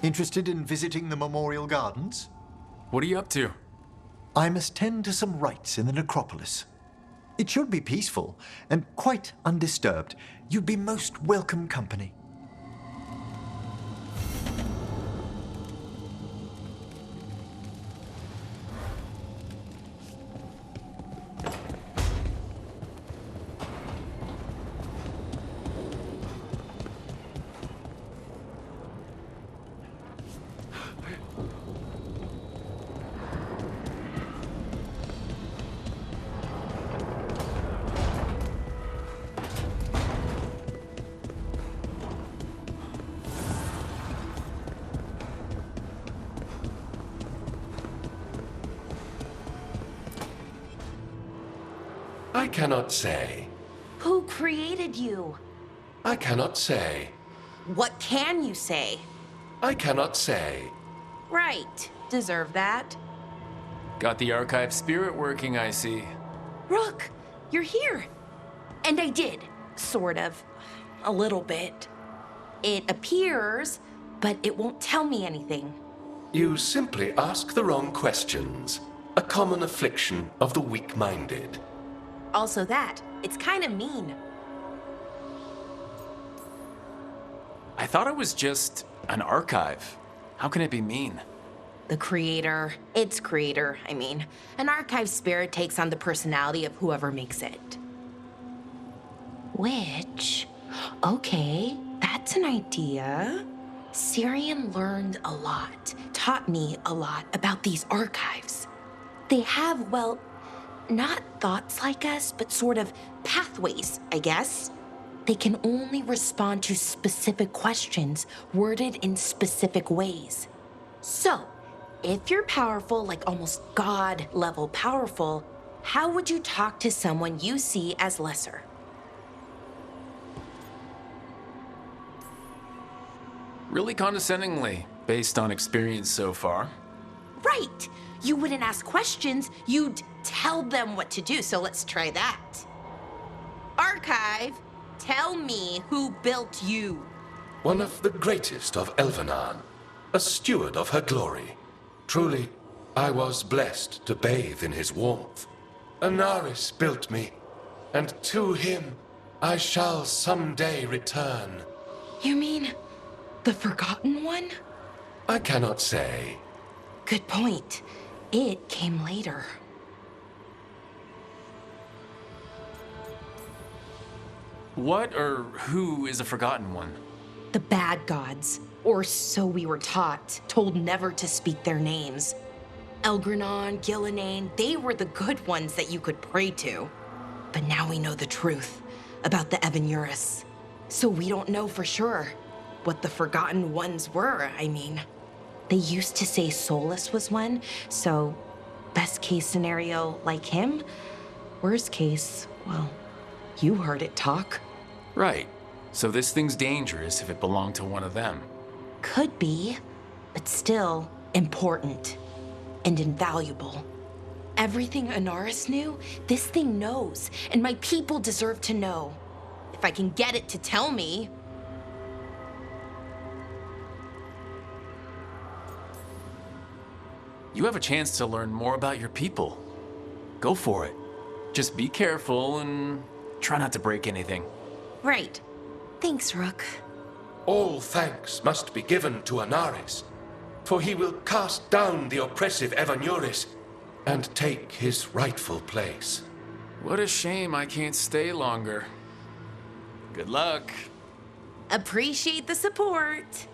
Interested in visiting the Memorial Gardens? What are you up to? I must tend to some rites in the necropolis. It should be peaceful and quite undisturbed. You'd be most welcome company. I cannot say. Who created you? I cannot say. What can you say? I cannot say. Right. Deserve that. Got the archive spirit working, I see. Rook, you're here. And I did. Sort of. A little bit. It appears, but it won't tell me anything. You simply ask the wrong questions. A common affliction of the weak-minded. Also that, it's kind of mean. I thought it was just an archive. How can it be mean? The creator, its creator, I mean. An archive spirit takes on the personality of whoever makes it. Which, okay, that's an idea. Syrian learned a lot, taught me a lot about these archives. They have, well, not thoughts like us, but sort of pathways, I guess. They can only respond to specific questions worded in specific ways. So, if you're powerful, like almost God-level powerful, how would you talk to someone you see as lesser? Really condescendingly, based on experience so far. Right! You wouldn't ask questions, you'd tell them what to do, so let's try that. Archive, tell me who built you. One of the greatest of Elvenan, a steward of her glory. Truly, I was blessed to bathe in his warmth. Anaris built me, and to him I shall someday return. You mean the Forgotten One? I cannot say. Good point. It came later. What or who is a Forgotten One? The bad gods, or so we were taught, told never to speak their names. Elgranon, Gillenane, they were the good ones that you could pray to. But now we know the truth about the Evanurus. So we don't know for sure what the Forgotten Ones were, I mean. They used to say Solas was one, so best case scenario like him. Worst case, well, you heard it talk. Right. So this thing's dangerous if it belonged to one of them. Could be, but still important and invaluable. Everything Anaris knew, this thing knows, and my people deserve to know. If I can get it to tell me. You have a chance to learn more about your people. Go for it. Just be careful and try not to break anything. Right. Thanks, Rook. All thanks must be given to Anaris, for he will cast down the oppressive Evanurus and take his rightful place. What a shame I can't stay longer. Good luck. Appreciate the support.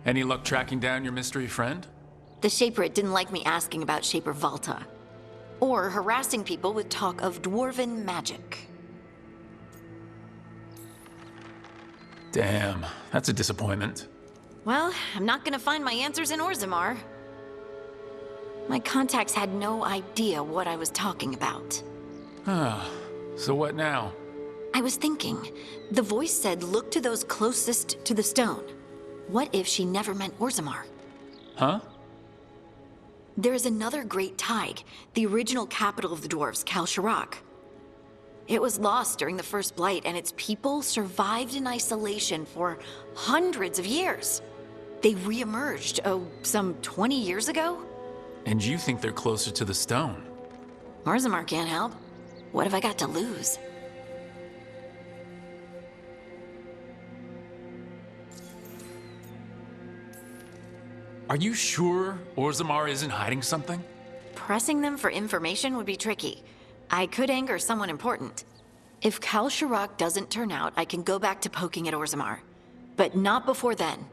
Any luck tracking down your mystery friend? The Shaperate didn't like me asking about Shaper Valta, or harassing people with talk of dwarven magic. Damn, that's a disappointment. Well, I'm not gonna find my answers in Orzammar. My contacts had no idea what I was talking about. So what now? I was thinking, the voice said look to those closest to the stone. What if she never meant Orzammar? Huh? There is another great Tig, the original capital of the dwarves, Kalsharak. It was lost during the First Blight, and its people survived in isolation for hundreds of years. They re-emerged, some 20 years ago? And you think they're closer to the stone? Orzammar can't help. What have I got to lose? Are you sure Orzammar isn't hiding something? Pressing them for information would be tricky. I could anger someone important. If Kalsharak doesn't turn out, I can go back to poking at Orzammar. But not before then.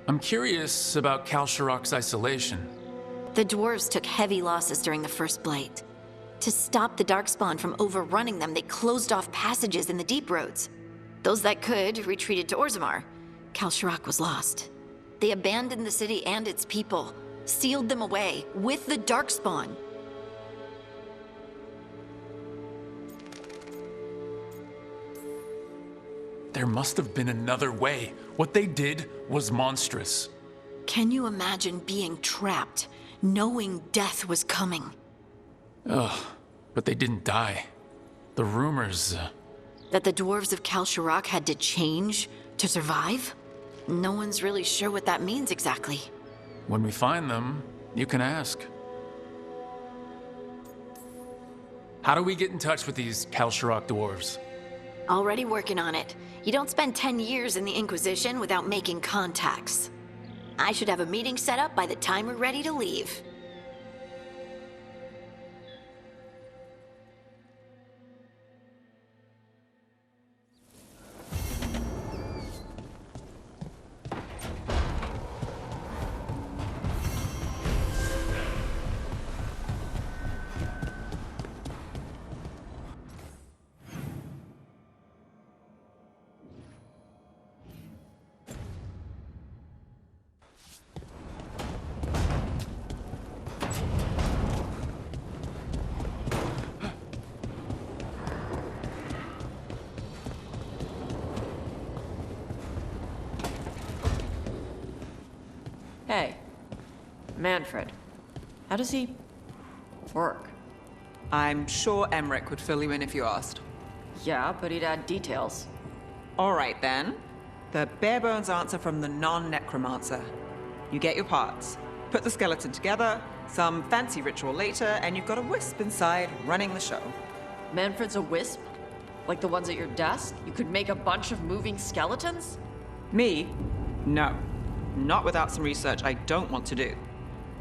I'm curious about Kalsharak's isolation. The dwarves took heavy losses during the First Blight. To stop the Darkspawn from overrunning them, they closed off passages in the deep roads. Those that could retreated to Orzammar. Kalsharak was lost. They abandoned the city and its people, sealed them away with the Darkspawn. There must have been another way. What they did was monstrous. Can you imagine being trapped, knowing death was coming? Ugh, but they didn't die. The rumors... That the dwarves of Kalsharak had to change to survive? No one's really sure what that means exactly. When we find them, you can ask. How do we get in touch with these Kalsharak dwarves? Already working on it. You don't spend 10 years in the Inquisition without making contacts. I should have a meeting set up by the time we're ready to leave. Hey, Manfred, how does he work? I'm sure Emmerich would fill you in if you asked. Yeah, but he'd add details. All right, then. The bare-bones answer from the non-necromancer. You get your parts, put the skeleton together, some fancy ritual later, and you've got a wisp inside running the show. Manfred's a wisp? Like the ones at your desk? You could make a bunch of moving skeletons? Me? No. Not without some research I don't want to do.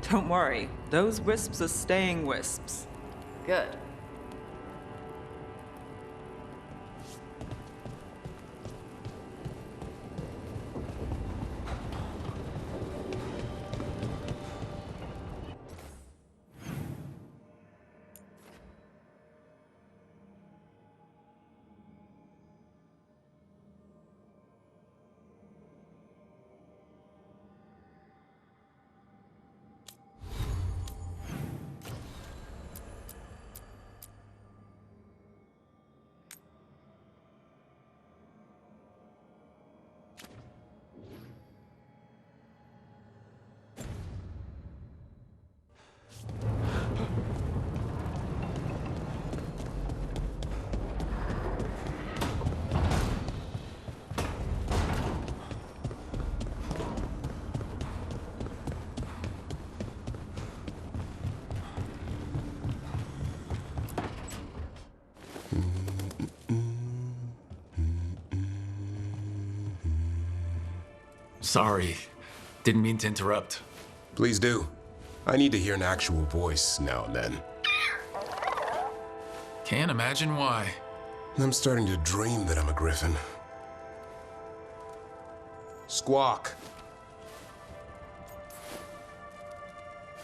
Don't worry, those wisps are staying wisps. Good. Sorry. Didn't mean to interrupt. Please do. I need to hear an actual voice now and then. Can't imagine why. I'm starting to dream that I'm a griffin. Squawk.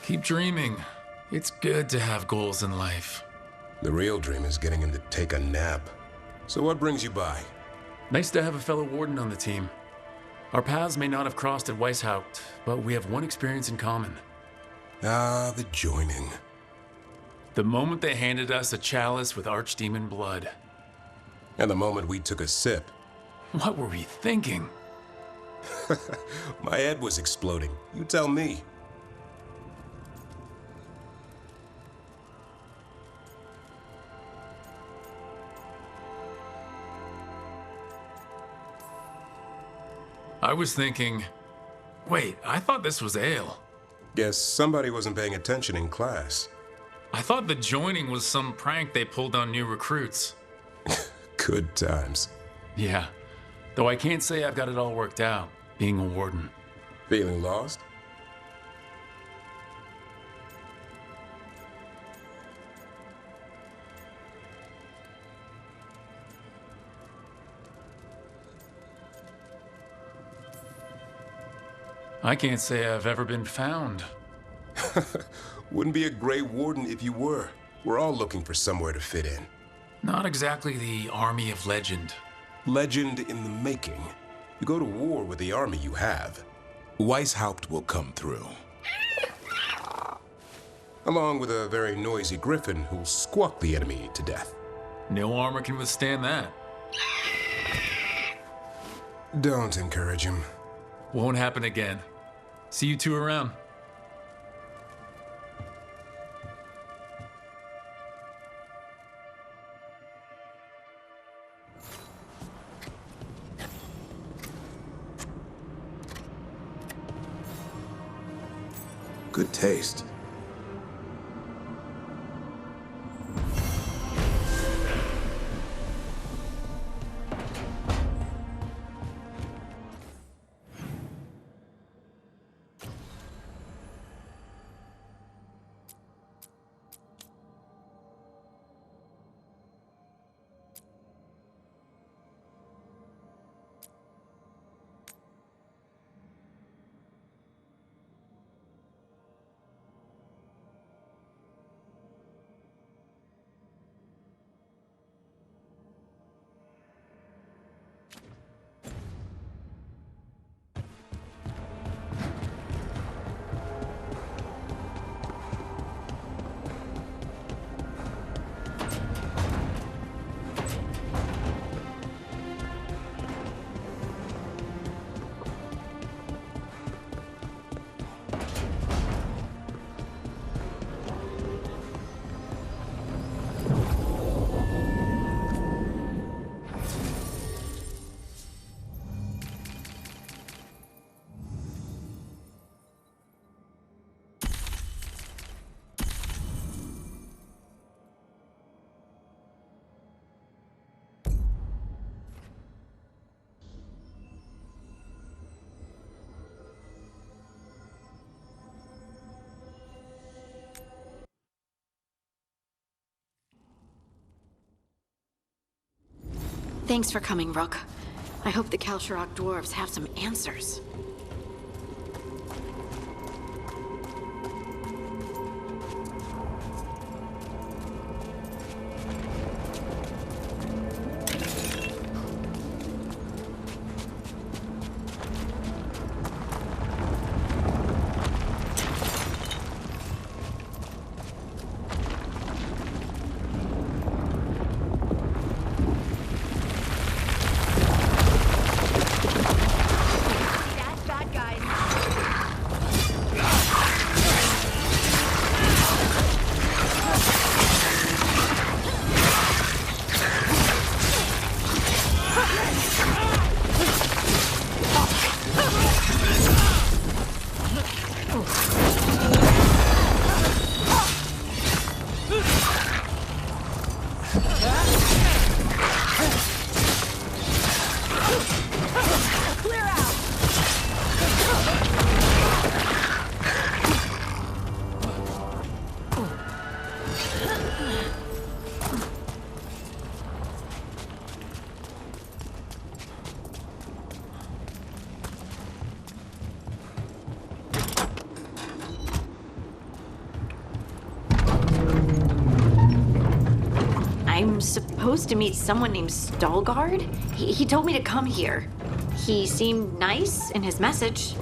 Keep dreaming. It's good to have goals in life. The real dream is getting him to take a nap. So what brings you by? Nice to have a fellow warden on the team. Our paths may not have crossed at Weishaupt, but we have one experience in common. Ah, the joining. The moment they handed us a chalice with archdemon blood. And the moment we took a sip. What were we thinking? My head was exploding. You tell me. I was thinking, wait, I thought this was ale. Guess somebody wasn't paying attention in class. I thought the joining was some prank they pulled on new recruits. Good times. Yeah, though I can't say I've got it all worked out, being a warden. Feeling lost? I can't say I've ever been found. Wouldn't be a great warden if you were. We're all looking for somewhere to fit in. Not exactly the army of legend. Legend in the making. You go to war with the army you have. Weishaupt will come through. Along with a very noisy griffin who'll squawk the enemy to death. No armor can withstand that. Don't encourage him. Won't happen again. See you two around. Good taste. Thanks for coming, Rook. I hope the Kalsharok dwarves have some answers. was supposed to meet someone named Stalgard. He told me to come here. He seemed nice in his message.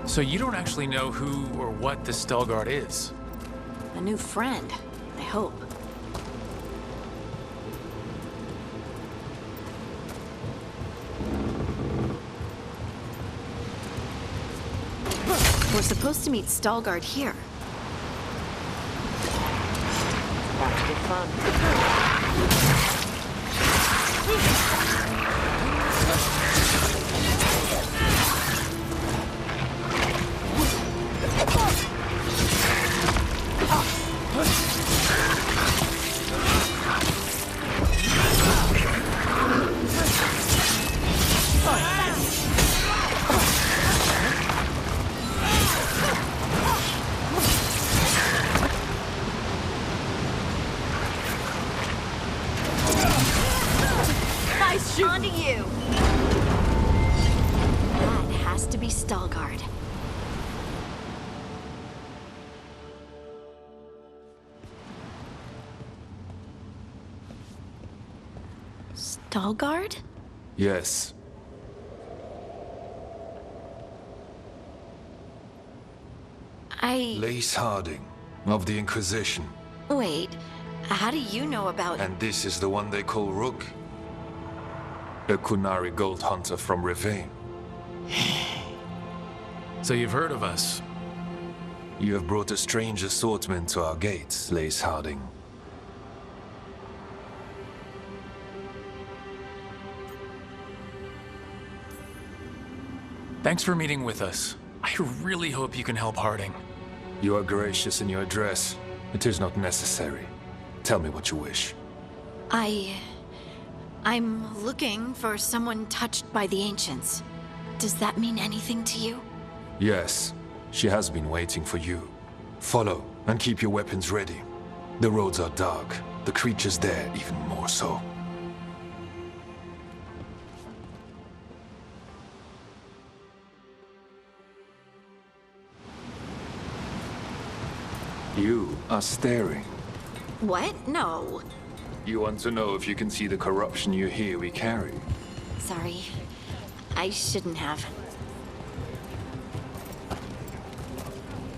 So you don't actually know who or what the Stalgard is? A new friend, I hope. We're supposed to meet Stalgard here. About to be fun. On to you! That has to be Stalgard. Stalgard? Yes. Lace Harding, of the Inquisition. Wait, how do you know about... And this is the one they call Rook? A Kunari gold hunter from Rivain. So you've heard of us? You have brought a strange assortment to our gates, Lace Harding. Thanks for meeting with us. I really hope you can help Harding. You are gracious in your address. It is not necessary. Tell me what you wish. I'm looking for someone touched by the Ancients. Does that mean anything to you? Yes, she has been waiting for you. Follow, and keep your weapons ready. The roads are dark, the creatures there even more so. You are staring. What? No. You want to know if you can see the corruption you hear we carry? Sorry. I shouldn't have.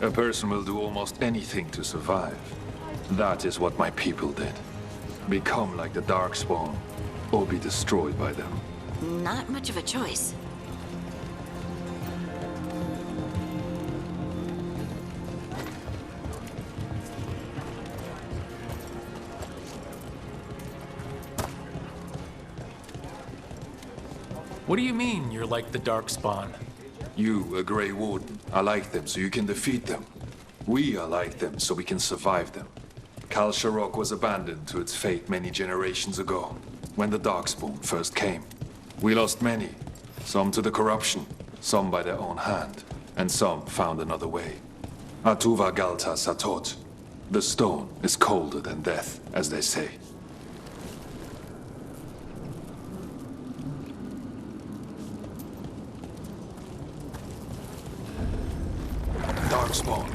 A person will do almost anything to survive. That is what my people did. Become like the Darkspawn, or be destroyed by them. Not much of a choice. What do you mean, you're like the Darkspawn? You, a Grey Warden, are like them so you can defeat them. We are like them so we can survive them. Kal Sharok was abandoned to its fate many generations ago, when the Darkspawn first came. We lost many, some to the corruption, some by their own hand, and some found another way. Atuva Galta Satot. The stone is colder than death, as they say. Darkspawn.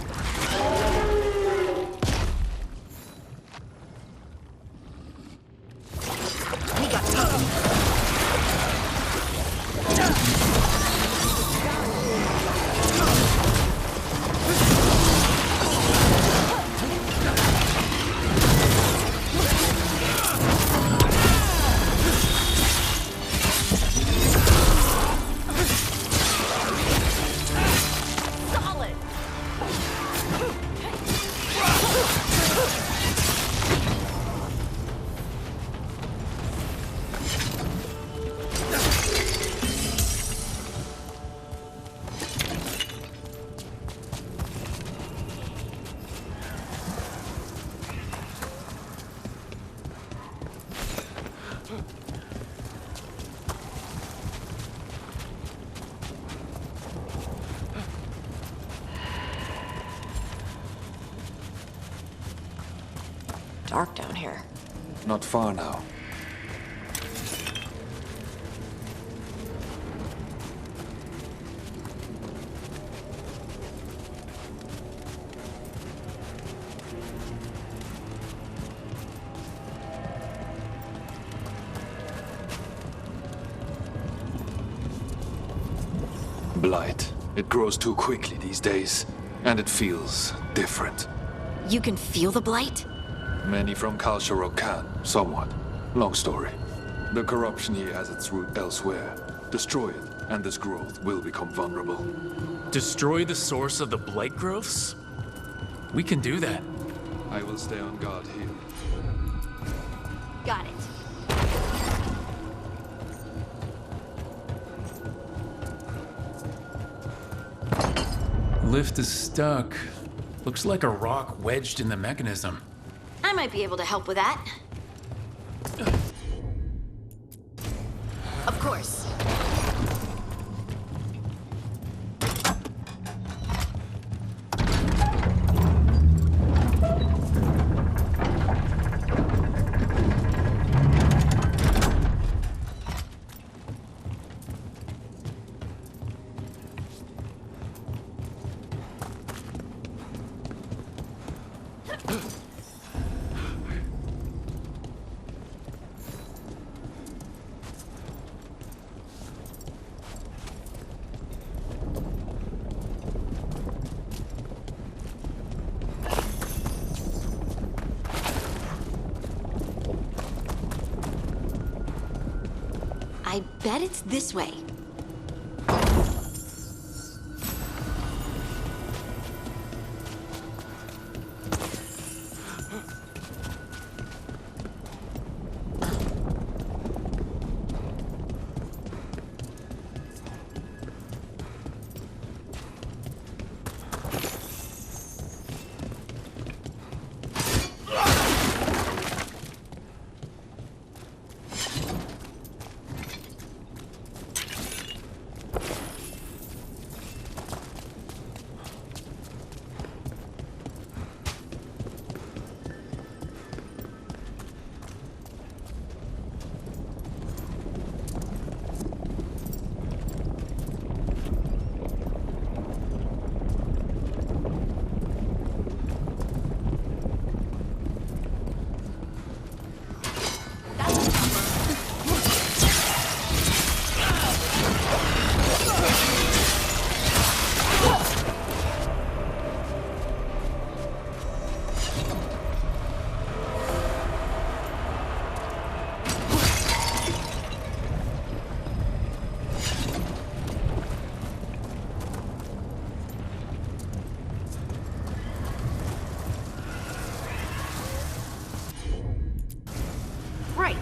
dark down here. Not far now. Blight. It grows too quickly these days, and it feels different. You can feel the blight? Many from Kalsharok can, somewhat. Long story. The corruption here has its root elsewhere. Destroy it, and this growth will become vulnerable. Destroy the source of the blight growths? We can do that. I will stay on guard here. Got it. Lift is stuck. Looks like a rock wedged in the mechanism. I might be able to help with that. Of course. I bet it's this way. Right.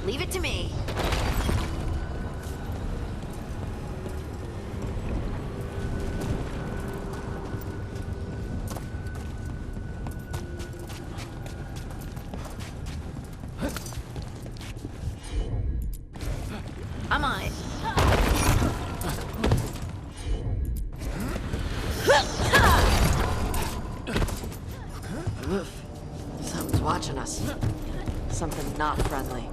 Leave it to me. I'm on it. Something's watching us. Something not friendly.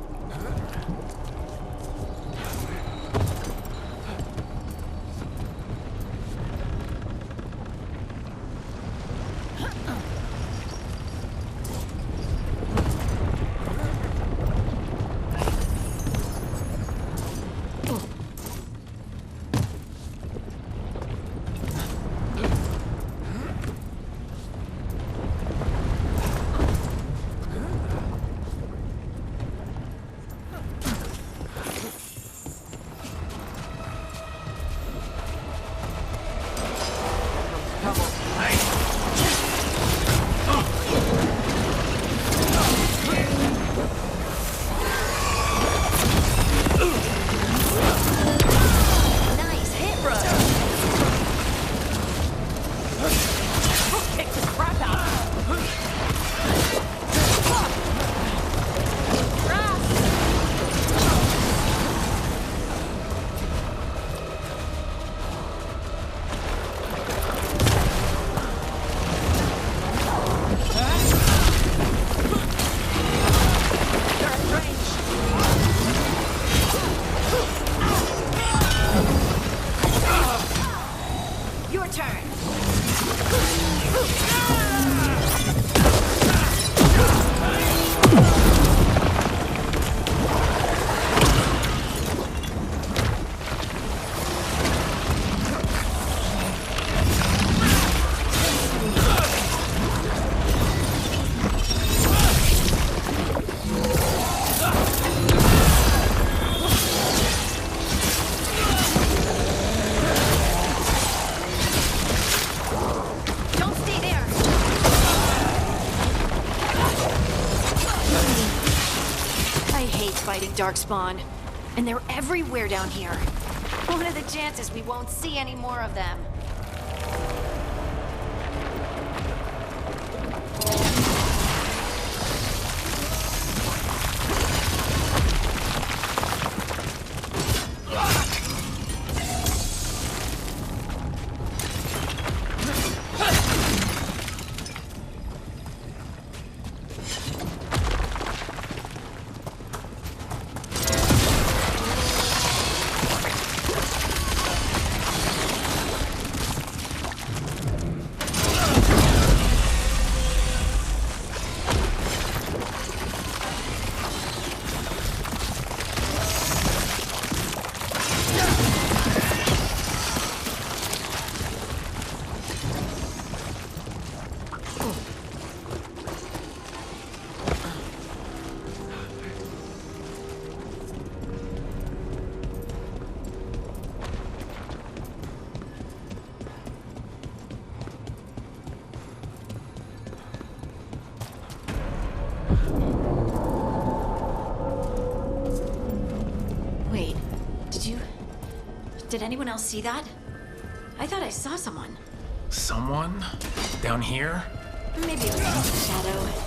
darkspawn. And they're everywhere down here. What are the chances we won't see any more of them? Did anyone else see that? I thought I saw someone. Someone? Down here? Maybe it was just a shadow.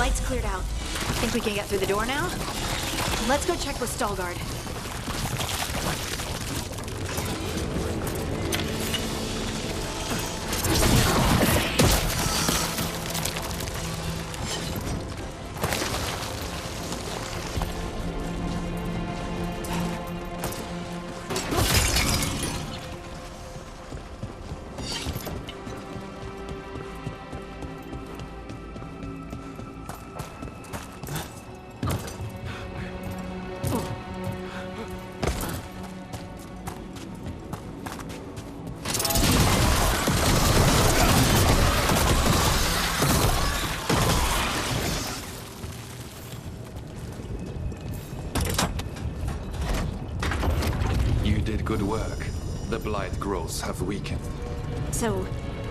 light's cleared out. Think we can get through the door now? Let's go check with Stalguard. Good work. The blight growths have weakened. So,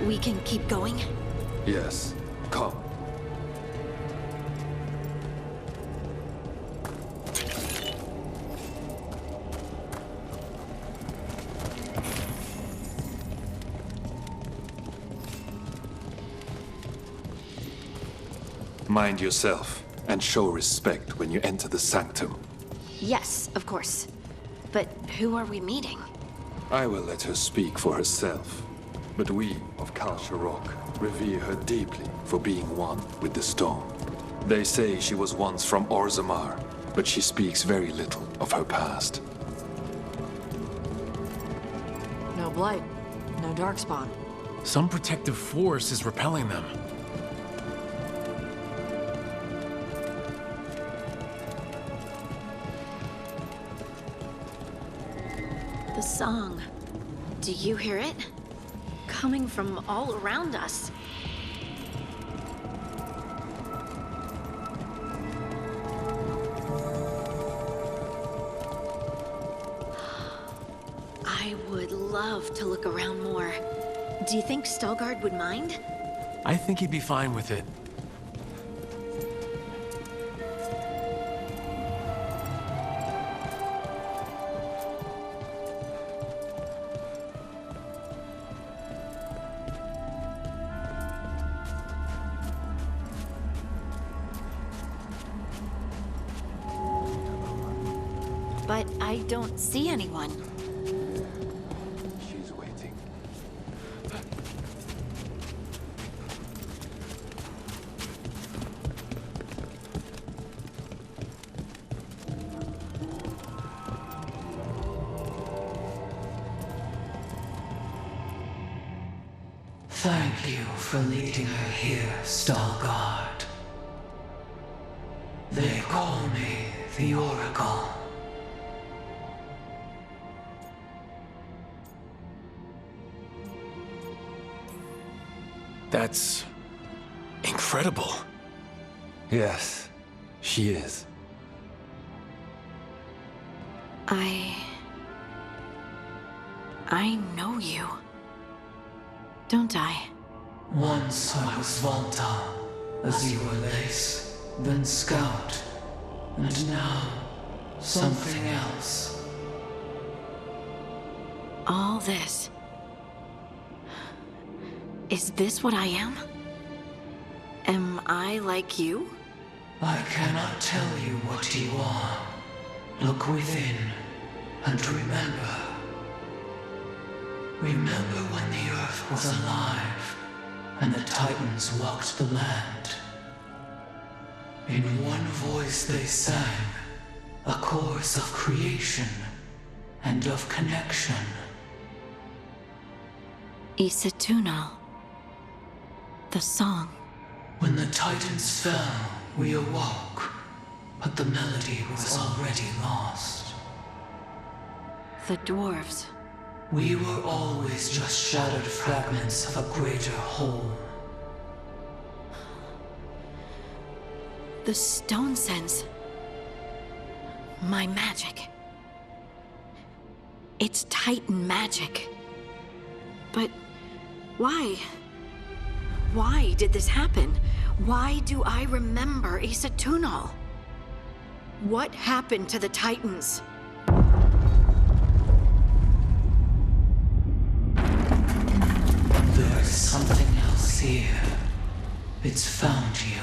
we can keep going? Yes. Come. Mind yourself, and show respect when you enter the sanctum. Yes, of course. But who are we meeting? I will let her speak for herself. But we of Kal Sharok revere her deeply for being one with the stone. They say she was once from Orzammar, but she speaks very little of her past. No blight, no darkspawn. Some protective force is repelling them. The song. Do you hear it? Coming from all around us. I would love to look around more. Do you think Stalguard would mind? I think he'd be fine with it. But I don't see anyone. She's waiting. Thank you for leading her here, Stalguard. They call me the Oracle. That's incredible. Yes, she is. I know you. Don't I? Once I was Volta, as you were Lace, then Scout, and now something else. All this. Is this what I am? Am I like you? I cannot tell you what you are. Look within, and remember. Remember when the Earth was alive, and the Titans walked the land. In one voice they sang, a chorus of creation and of connection. Isatunal. The song. When the Titans fell, we awoke, but the melody was already lost. The dwarves. We were always just shattered fragments of a greater whole. The stone sense. My magic. It's Titan magic. But why? Why did this happen? Why do I remember Isatunal? What happened to the Titans? There's something else here. It's found you.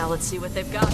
Now let's see what they've got.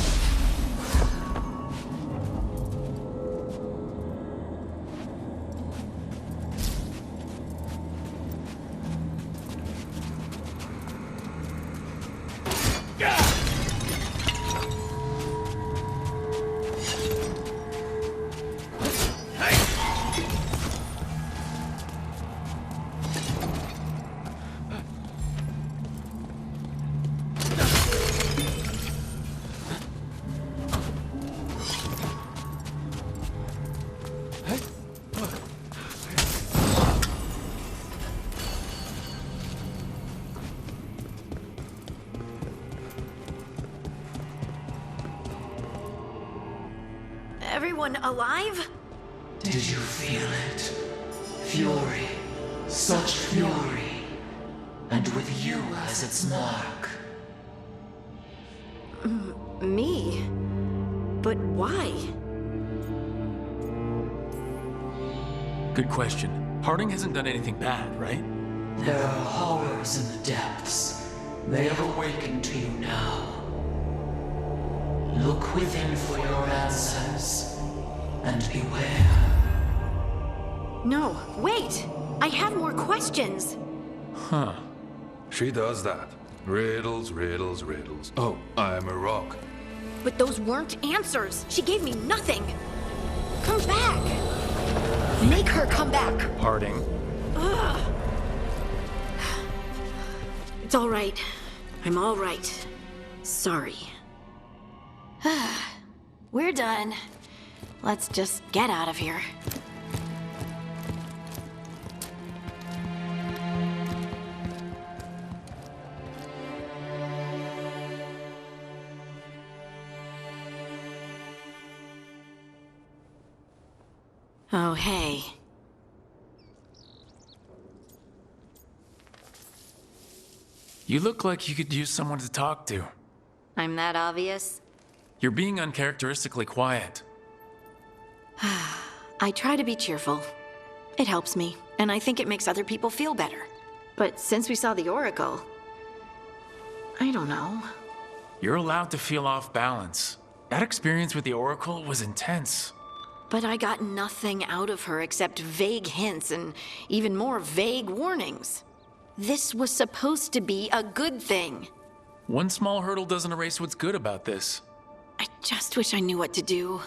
Everyone alive? Did you feel it? Fury. Such fury. And with you as its mark. Me? But why? Good question. Harding hasn't done anything bad, right? There are horrors in the depths. They have awakened to you now. Look within for your answers, and beware. No, wait! I have more questions! Huh. She does that. Riddles, riddles, riddles. Oh, I'm a rock. But those weren't answers! She gave me nothing! Come back! Make her come back! Harding. Ugh. It's all right. I'm all right. Sorry. We're done. Let's just get out of here. Oh, hey. You look like you could use someone to talk to. I'm that obvious? You're being uncharacteristically quiet. I try to be cheerful. It helps me, and I think it makes other people feel better. But since we saw the Oracle, I don't know. You're allowed to feel off balance. That experience with the Oracle was intense. But I got nothing out of her except vague hints and even more vague warnings. This was supposed to be a good thing. One small hurdle doesn't erase what's good about this. I just wish I knew what to do.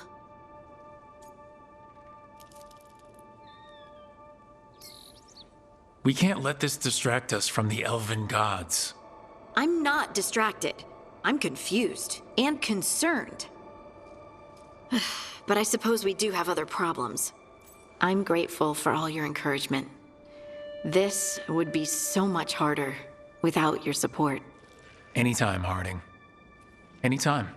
We can't let this distract us from the elven gods. I'm not distracted. I'm confused and concerned. But I suppose we do have other problems. I'm grateful for all your encouragement. This would be so much harder without your support. Anytime, Harding. Anytime.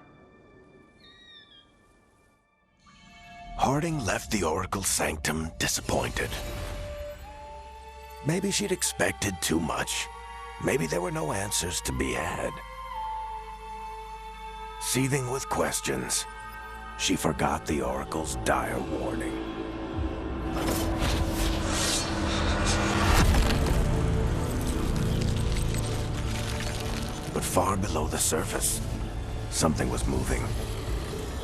Harding left the Oracle Sanctum disappointed. Maybe she'd expected too much. Maybe there were no answers to be had. Seething with questions, she forgot the Oracle's dire warning. But far below the surface, something was moving,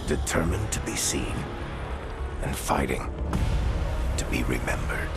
determined to be seen, and fighting to be remembered.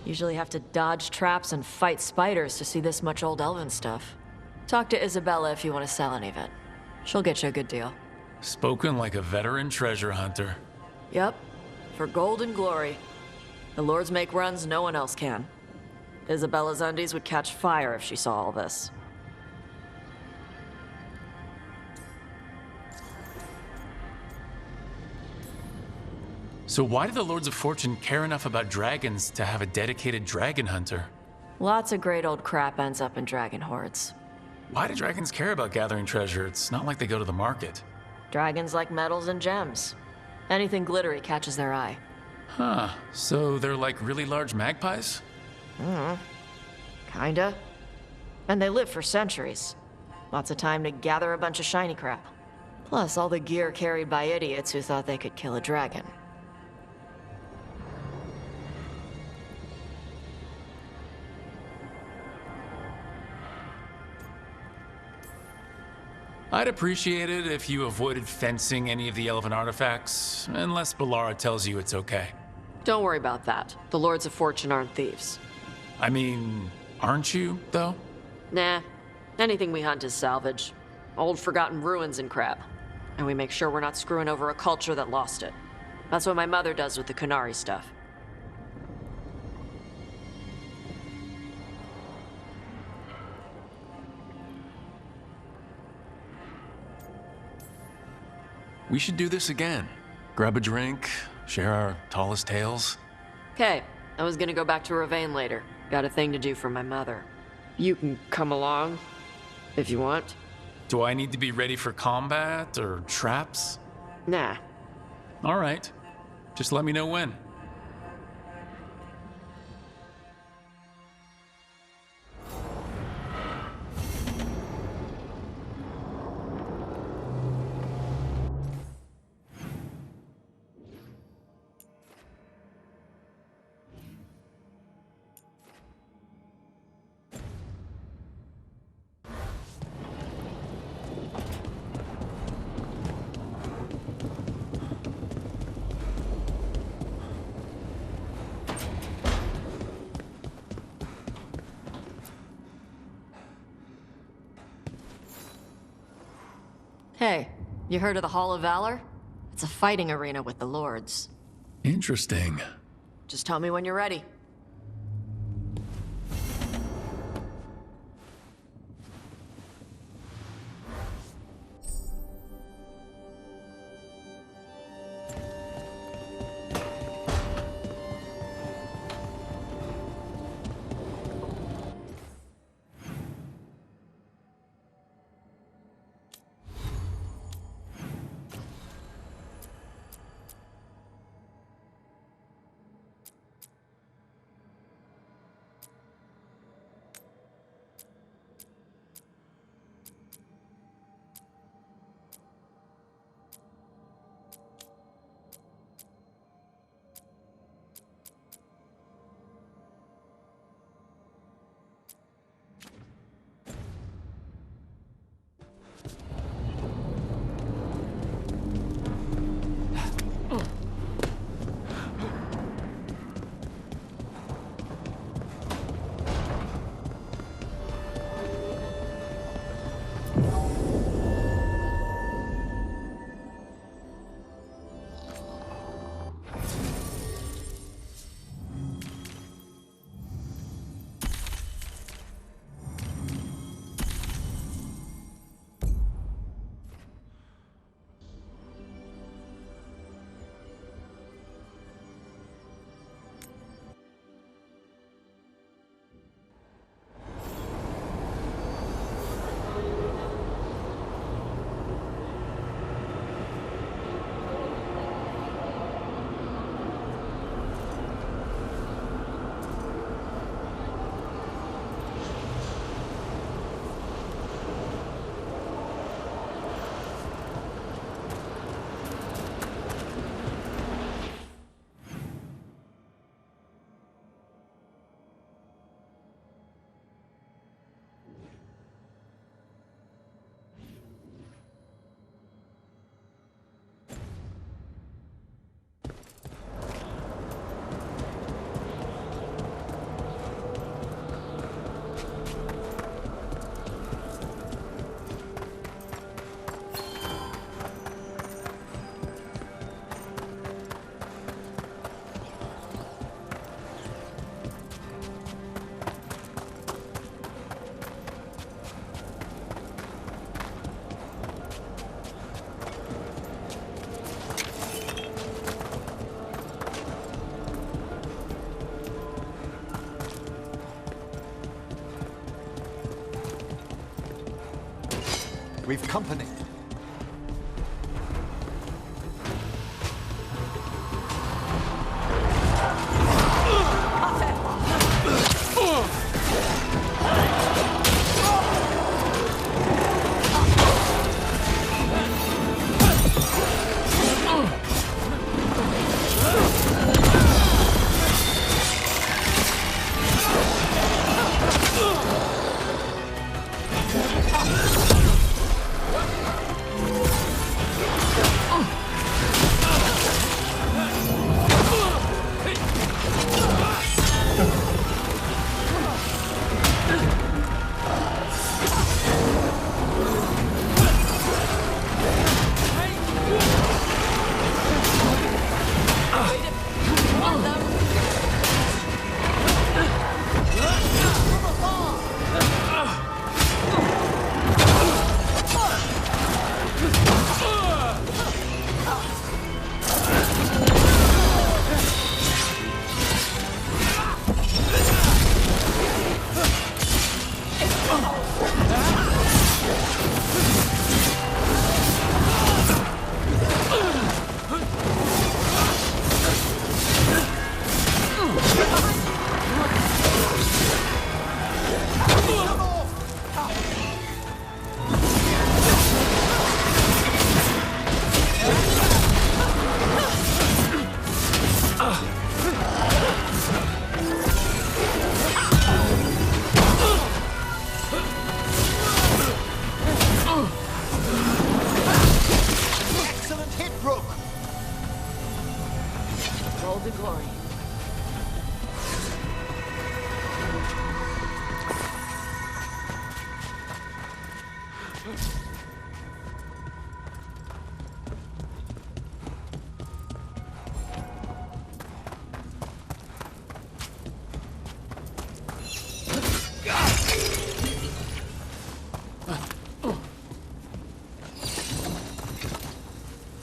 Usually have to dodge traps and fight spiders to see this much old elven stuff. Talk to Isabella if you want to sell any of it. She'll get you a good deal. Spoken like a veteran treasure hunter. Yep, for gold and glory. The lords make runs no one else can. Isabella's undies would catch fire if she saw all this. So why do the Lords of Fortune care enough about dragons to have a dedicated dragon hunter? Lots of great old crap ends up in dragon hordes. Why do dragons care about gathering treasure? It's not like they go to the market. Dragons like metals and gems. Anything glittery catches their eye. Huh, so they're like really large magpies? Kinda. And they live for centuries. Lots of time to gather a bunch of shiny crap. Plus all the gear carried by idiots who thought they could kill a dragon. I'd appreciate it if you avoided fencing any of the elven artifacts, unless Ballara tells you it's okay. Don't worry about that. The Lords of Fortune aren't thieves. I mean, aren't you, though? Nah. Anything we hunt is salvage. Old forgotten ruins and crap. And we make sure we're not screwing over a culture that lost it. That's what my mother does with the Kunari stuff. We should do this again. Grab a drink, share our tallest tales. Okay, I was gonna go back to Ravane later. Got a thing to do for my mother. You can come along, if you want. Do I need to be ready for combat or traps? Nah. All right. Just let me know when. Hey, you heard of the Hall of Valor? It's a fighting arena with the lords. Interesting. Just tell me when you're ready. we've company.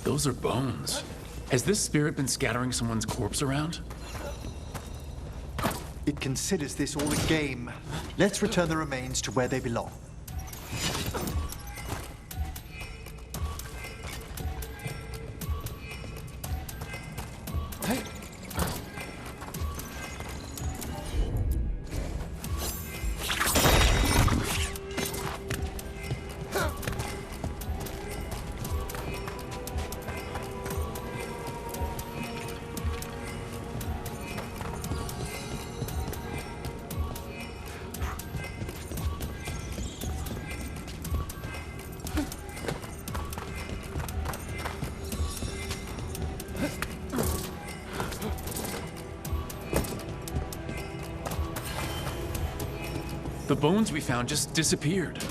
Those are bones. Has this spirit been scattering someone's corpse around? It considers this all a game. Let's return the remains to where they belong. The bones we found just disappeared.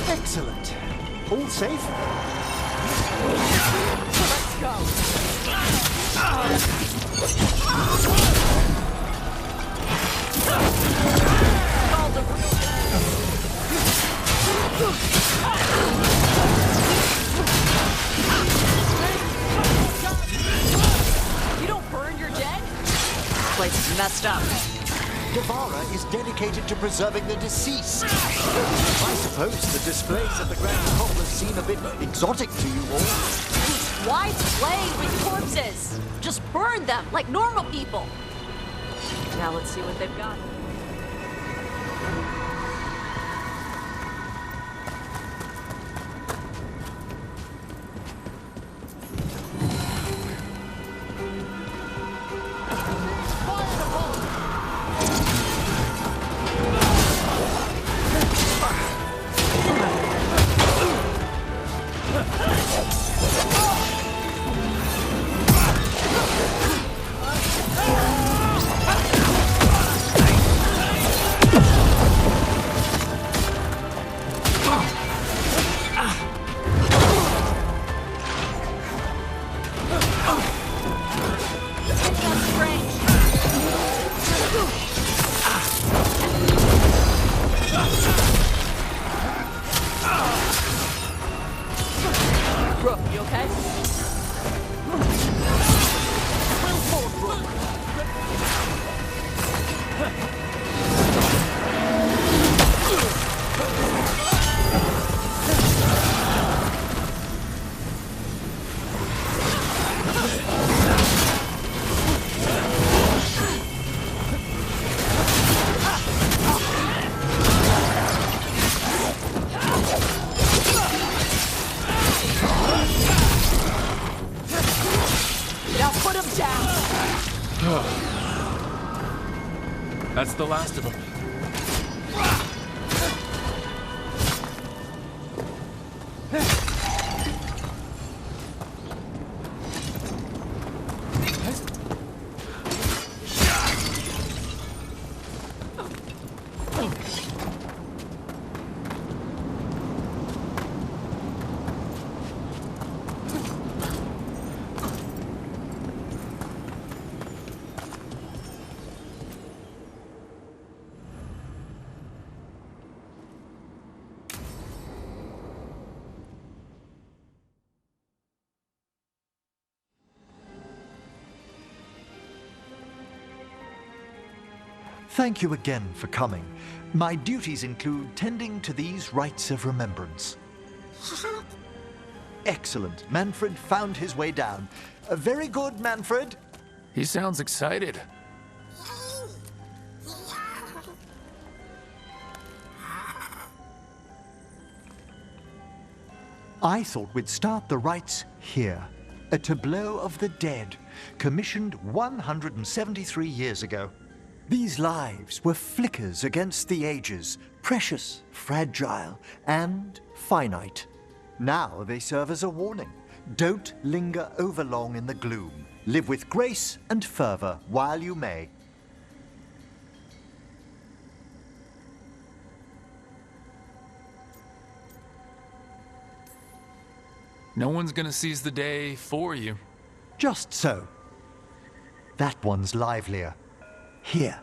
Excellent. All safe? Let's go. You don't burn your dead? Place is messed up. Devara is dedicated to preserving the deceased. I suppose the displays at the Grand Necropolis seem a bit exotic to you all. Why play with corpses? Just burn them like normal people. Now let's see what they've got. That's the last of them. Thank you again for coming. My duties include tending to these rites of remembrance. Excellent. Manfred found his way down. Very good, Manfred. He sounds excited. I thought we'd start the rites here. A tableau of the dead, commissioned 173 years ago. These lives were flickers against the ages, precious, fragile, and finite. Now they serve as a warning. Don't linger overlong in the gloom. Live with grace and fervor while you may. No one's gonna seize the day for you. Just so. That one's livelier. Here.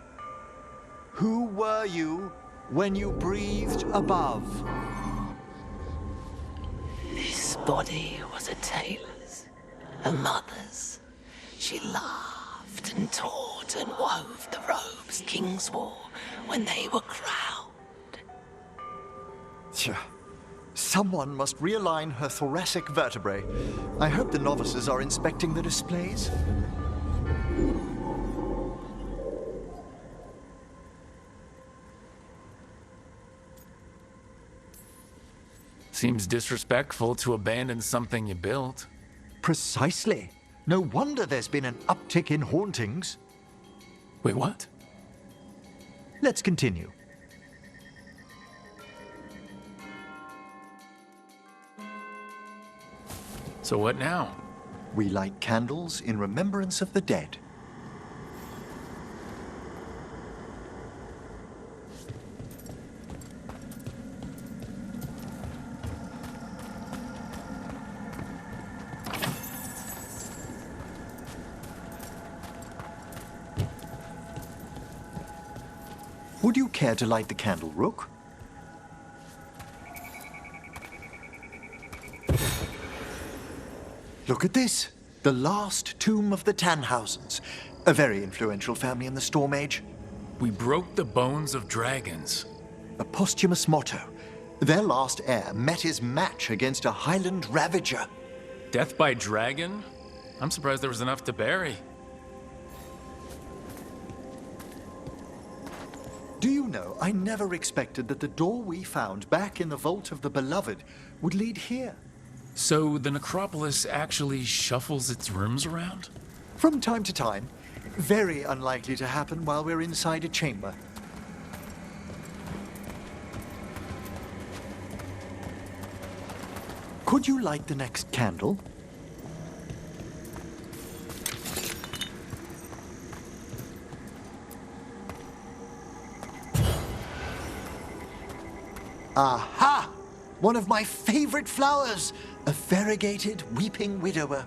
Who were you when you breathed above? This body was a tailor's, a mother's. She laughed and taught and wove the robes kings wore when they were crowned. Tja. Someone must realign her thoracic vertebrae. I hope the novices are inspecting the displays. Seems disrespectful to abandon something you built. Precisely. No wonder there's been an uptick in hauntings. Wait, what? Let's continue. So what now? We light candles in remembrance of the dead. Would you care to light the candle, Rook? Look at this. The last tomb of the Tannhausens. A very influential family in the Storm Age. We broke the bones of dragons. A posthumous motto. Their last heir met his match against a Highland Ravager. Death by dragon? I'm surprised there was enough to bury. Do you know, I never expected that the door we found back in the Vault of the Beloved would lead here. So the necropolis actually shuffles its rooms around? From time to time. Very unlikely to happen while we're inside a chamber. Could you light the next candle? Aha! One of my favorite flowers! A variegated weeping widower.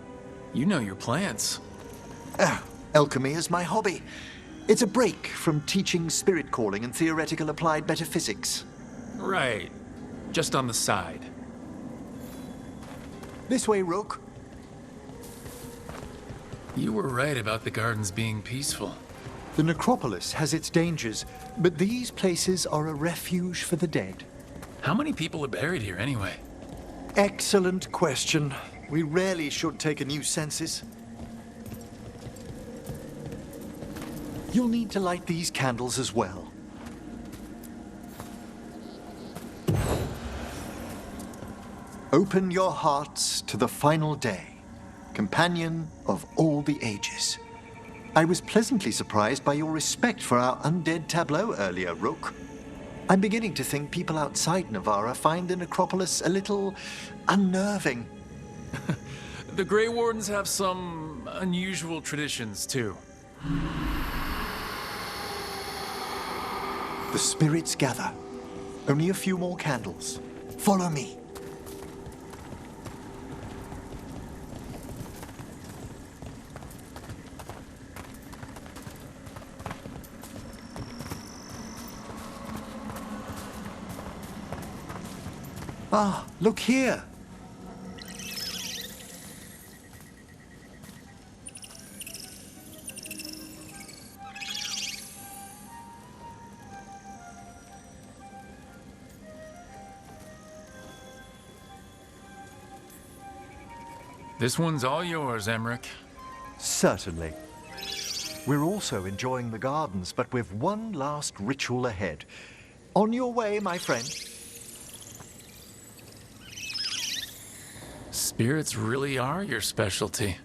You know your plants. Alchemy is my hobby. It's a break from teaching spirit calling and theoretical applied metaphysics. Right. Just on the side. This way, Rook. You were right about the gardens being peaceful. The necropolis has its dangers, but these places are a refuge for the dead. How many people are buried here anyway? Excellent question. We rarely should take a new census. You'll need to light these candles as well. Open your hearts to the final day, companion of all the ages. I was pleasantly surprised by your respect for our undead tableau earlier, Rook. I'm beginning to think people outside Navarra find the necropolis a little unnerving. The Grey Wardens have some unusual traditions, too. The spirits gather. Only a few more candles. Follow me. Ah, look here. This one's all yours, Emmerich. Certainly. We're also enjoying the gardens, but with one last ritual ahead. On your way, my friend. Spirits really are your specialty.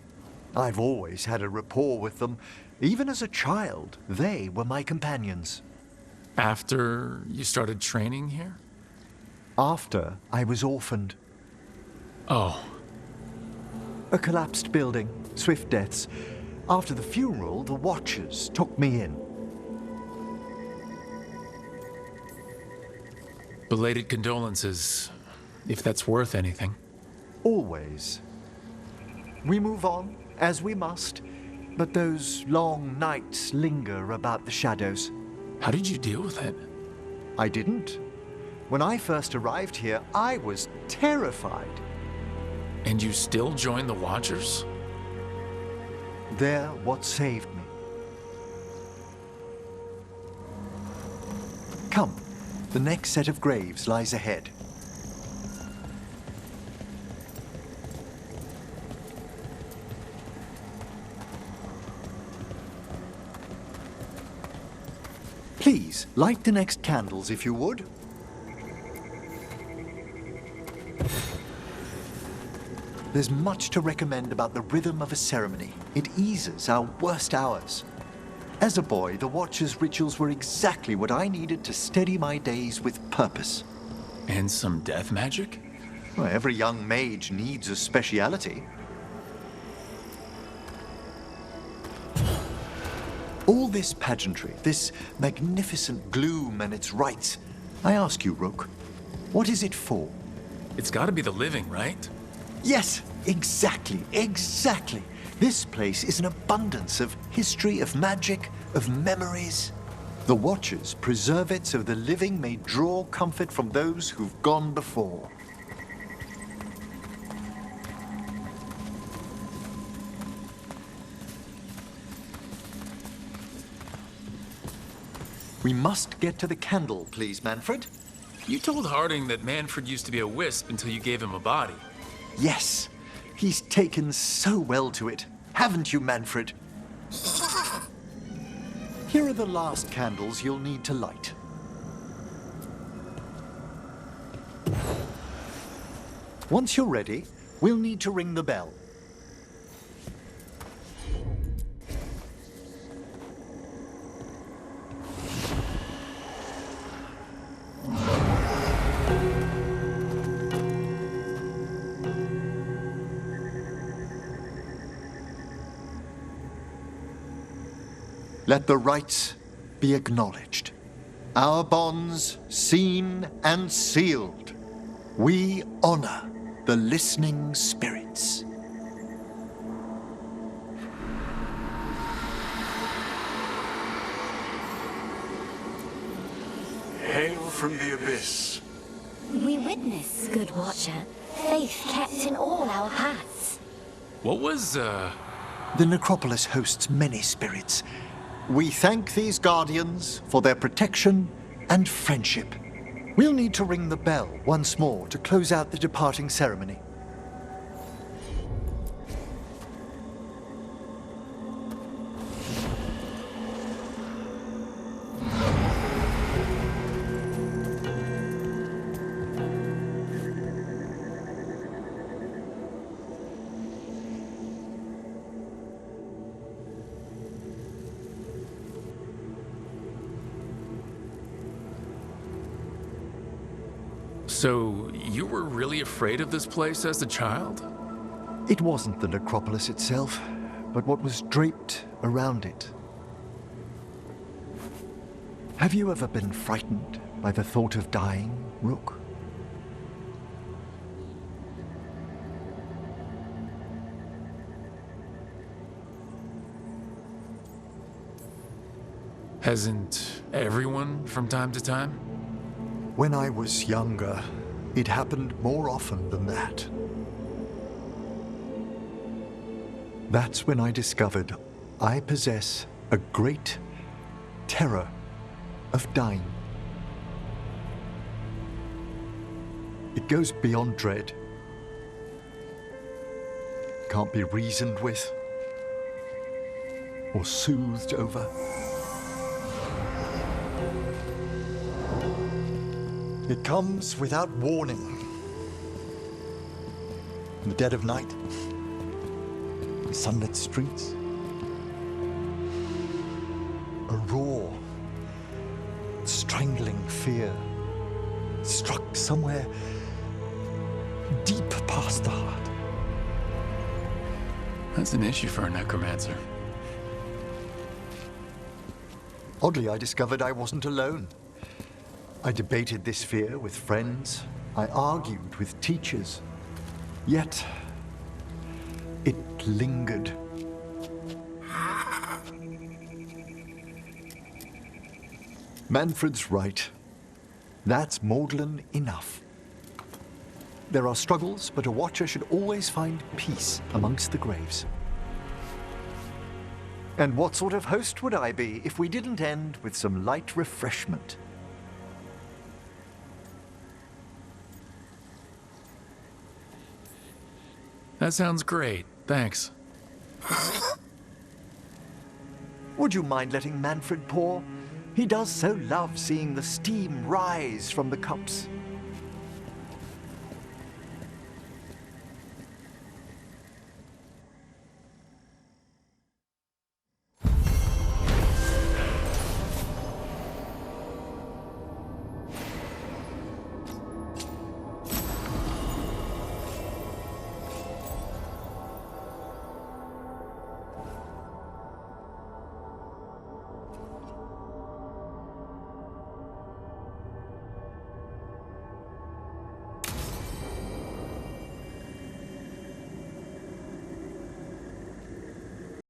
I've always had a rapport with them. Even as a child, they were my companions. After you started training here? After I was orphaned. Oh. A collapsed building, swift deaths. After the funeral, the Watchers took me in. Belated condolences, if that's worth anything. Always. We move on, as we must, but those long nights linger about the shadows. How did you deal with it? I didn't. When I first arrived here, I was terrified. And you still joined the Watchers? They're what saved me. Come, the next set of graves lies ahead. Please, light the next candles if you would. There's much to recommend about the rhythm of a ceremony. It eases our worst hours. As a boy, the Watcher's rituals were exactly what I needed to steady my days with purpose. And some death magic? Well, every young mage needs a speciality. All this pageantry, this magnificent gloom and its rites. I ask you, Rook, what is it for? It's gotta be the living, right? Yes, exactly, exactly. This place is an abundance of history, of magic, of memories. The Watchers preserve it so the living may draw comfort from those who've gone before. We must get to the candle, please, Manfred. You told Harding that Manfred used to be a wisp until you gave him a body. Yes, he's taken so well to it. Haven't you, Manfred? Here are the last candles you'll need to light. Once you're ready, we'll need to ring the bell. Let the rites be acknowledged. Our bonds seen and sealed. We honor the listening spirits. Hail from the abyss. We witness, good Watcher, faith kept in all our paths. What was, The necropolis hosts many spirits. We thank these guardians for their protection and friendship. We'll need to ring the bell once more to close out the departing ceremony. So, you were really afraid of this place as a child? It wasn't the necropolis itself, but what was draped around it. Have you ever been frightened by the thought of dying, Rook? Hasn't everyone from time to time? When I was younger, it happened more often than that. That's when I discovered I possess a great terror of dying. It goes beyond dread. Can't be reasoned with or soothed over. It comes without warning. In the dead of night, in sunlit streets, a raw, strangling fear struck somewhere deep past the heart. That's an issue for a necromancer. Oddly, I discovered I wasn't alone. I debated this fear with friends. I argued with teachers. Yet, it lingered. Manfred's right. That's maudlin enough. There are struggles, but a watcher should always find peace amongst the graves. And what sort of host would I be if we didn't end with some light refreshment? That sounds great. Thanks. Would you mind letting Manfred pour? He does so love seeing the steam rise from the cups.